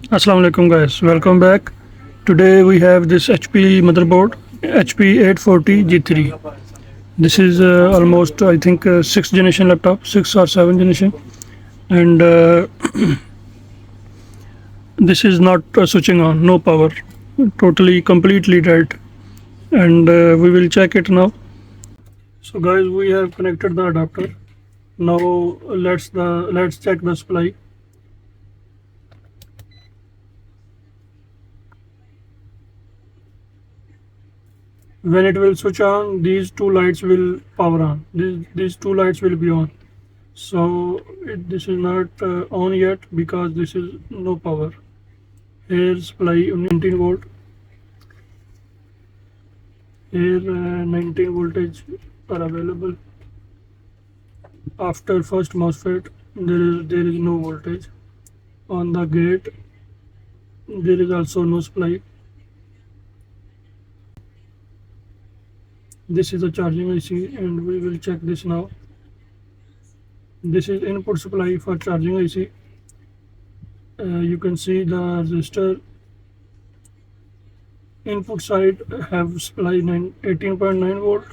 Assalamu alaikum guys, welcome back. Today we have this HP motherboard HP 840 G3. This is almost I think 6th generation laptop, 6 or 7 generation, and this is not switching on, no power, totally completely dead, and we will check it now. So guys, we have connected the adapter. Now let's check the supply. When it will switch on, these two lights will power on. These two lights will be on. So this is not on yet because this is no power. Here supply 19 volt. Here 19 voltage are available. After first MOSFET, there is no voltage. On the gate, there is also no supply. This is a charging IC, and we will check this now. This is input supply for charging IC. You can see the resistor input side have supply 18.9 volt,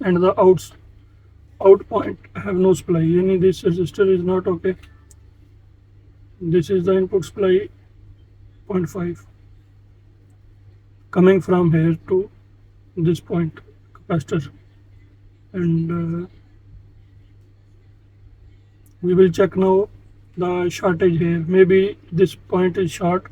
and the out point have no supply. Yani this resistor is not okay. This is the input supply 0.5 coming from here to this point capacitor, and we will check now the shortage here. Maybe this point is short.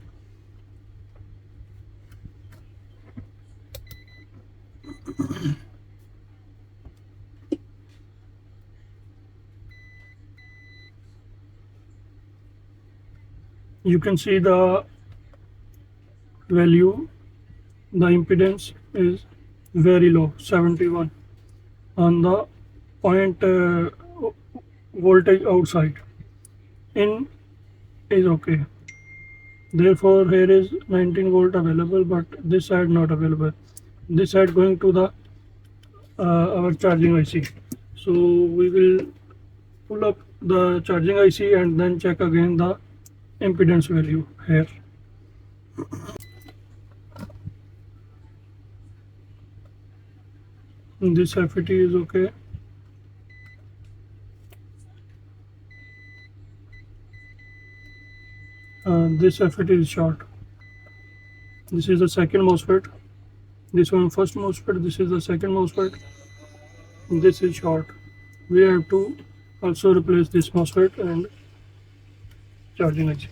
You can see the value. The impedance is very low, 71 on the point voltage outside. In is okay. Therefore here is 19 volt available, but this side not available. This side going to the our charging IC. So we will pull up the charging IC and then check again the impedance value here. This FET is okay. This FET is short. This is the second MOSFET. This one first MOSFET. This is the second MOSFET. This is short. We have to also replace this MOSFET and charging IC.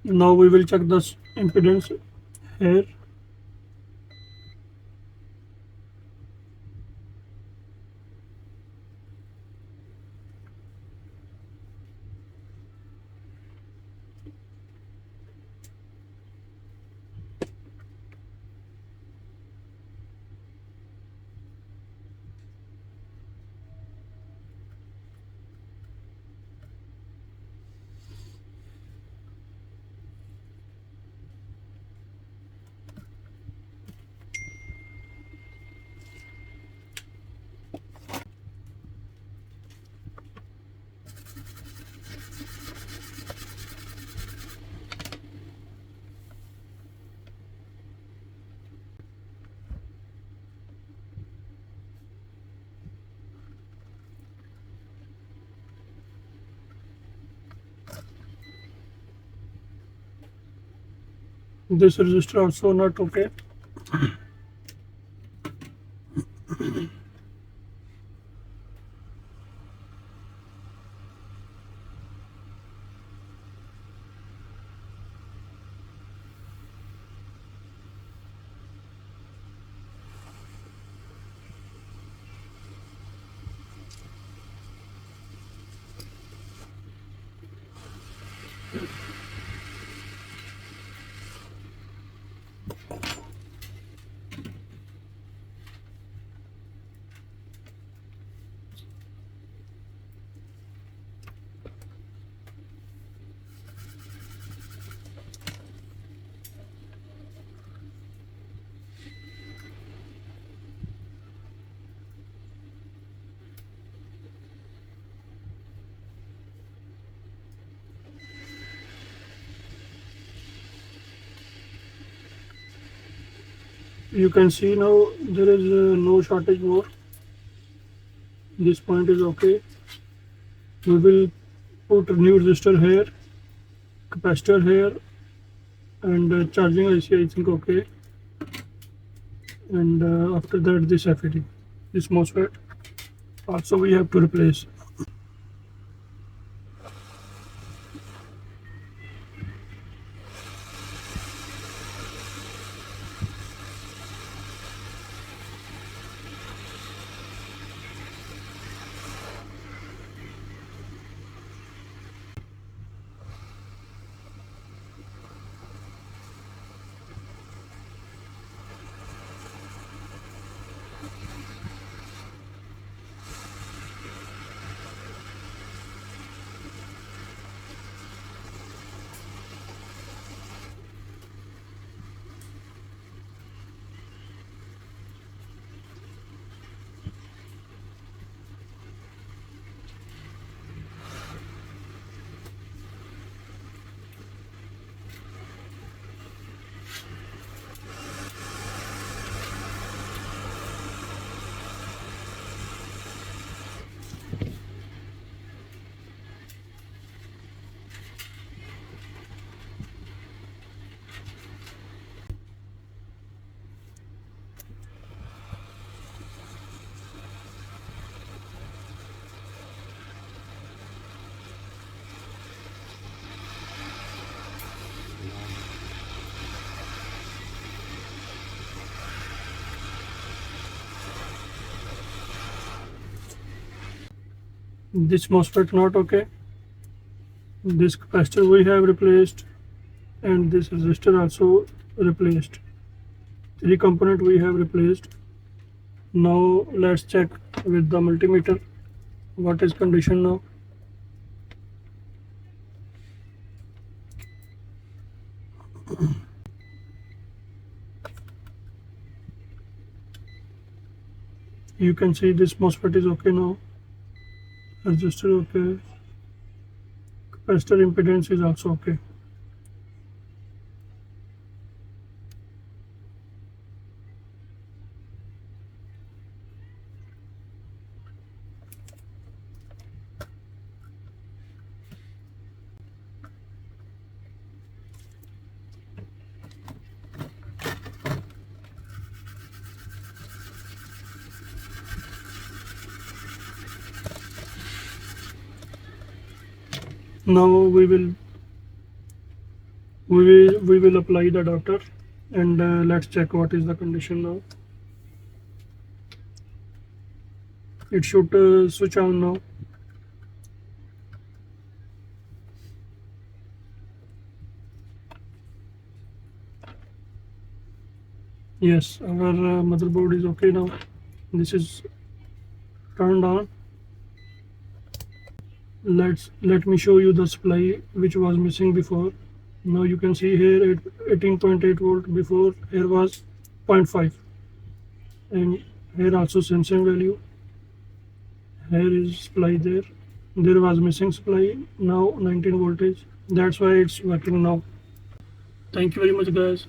Now we will check the impedance here. This resistor also not okay. You can see now there is no shortage more. This point is okay. We will put a new resistor here, capacitor here, and charging IC I think okay. And after that this FET, this MOSFET also we have to replace. This MOSFET not okay. This capacitor we have replaced, and this resistor also replaced. 3 component we have replaced. Now let's check with the multimeter what is condition now. You can see this MOSFET is okay now. Resistor okay. Capacitor impedance is also okay. Now we will apply the adapter, and let's check what is the condition now. It should switch on now. Yes, our motherboard is okay now. This is turned on. Let me show you the supply which was missing before. Now you can see here 18.8 volt, before here was 0.5, and here also same value. Here is supply, there was missing supply. Now 19 voltage, that's why it's working now. Thank you very much guys.